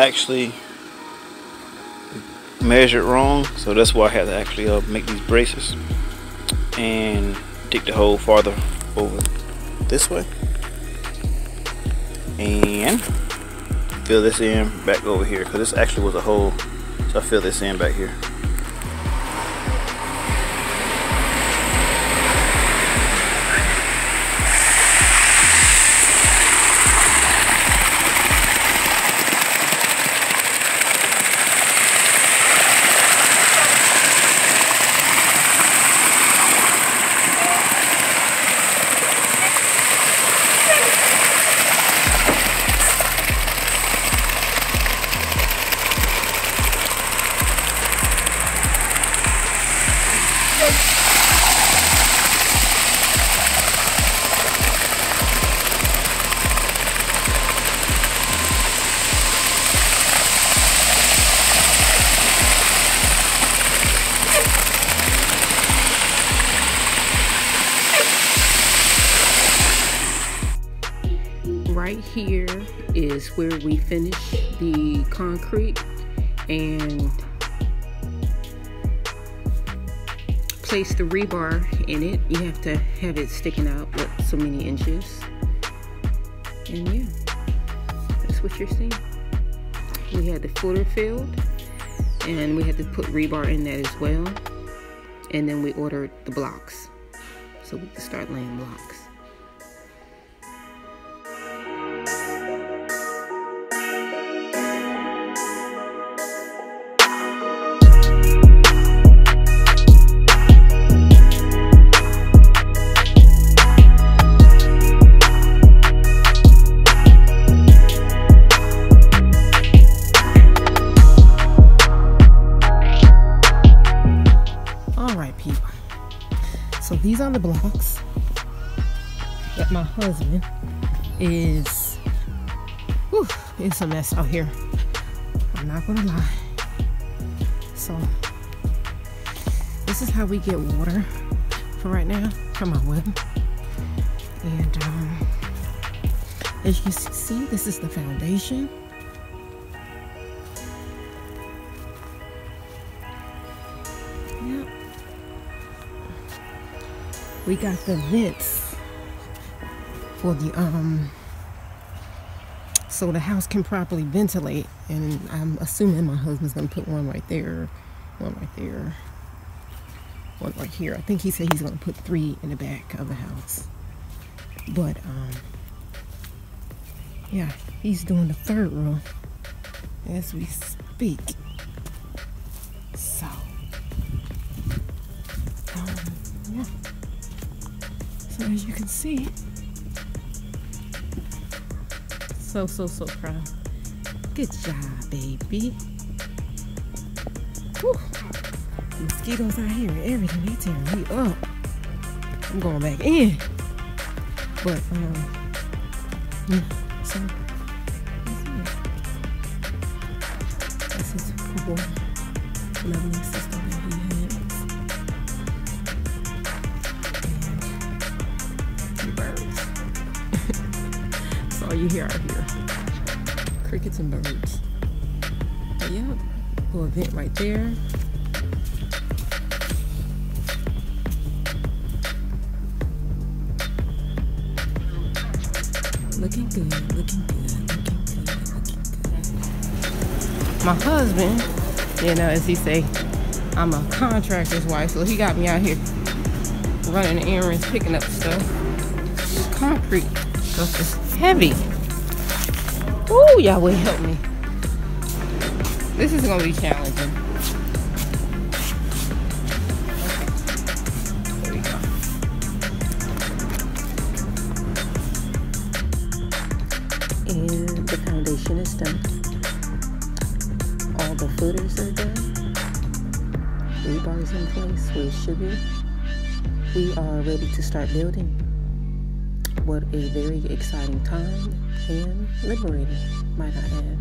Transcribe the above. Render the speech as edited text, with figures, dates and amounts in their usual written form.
actually measured wrong, so that's why I had to actually make these braces and dig the hole farther over this way and fill this in back over here, because this actually was a hole, so I fill this in back here. Right here is where we finish the concrete and place the rebar in it. You have to have it sticking out with so many inches. And yeah, that's what you're seeing. We had the footer filled and we had to put rebar in that as well. And then we ordered the blocks so we could start laying blocks. So these are the blocks that my husband is, whew, it's a mess out here. I'm not gonna lie. So this is how we get water for right now from our well. And as you can see, this is the foundation. Yep. We got the vents for the so the house can properly ventilate, and I'm assuming my husband's gonna put one right there, one right there, one right here. I think he said he's gonna put 3 in the back of the house. But yeah, he's doing the 3rd row as we speak. So yeah. So as you can see, so proud. Good job, baby. Whew. Mosquitoes out here and everything, they tearing me up. I'm going back in. But yeah, so that's his pool leveling system that he has. All you hear out here, crickets and birds. But yeah, little vent right there. Looking good, looking good, looking good, looking good. My husband, you know, as he say, I'm a contractor's wife, so he got me out here running errands, picking up stuff. Concrete stuff is heavy. Ooh, Yahweh help me. This is gonna be challenging. Okay. There we go. And the foundation is done. All the footers are done. Rebar's in place where it should be. We are ready to start building. What a very exciting time and liberating, might I add.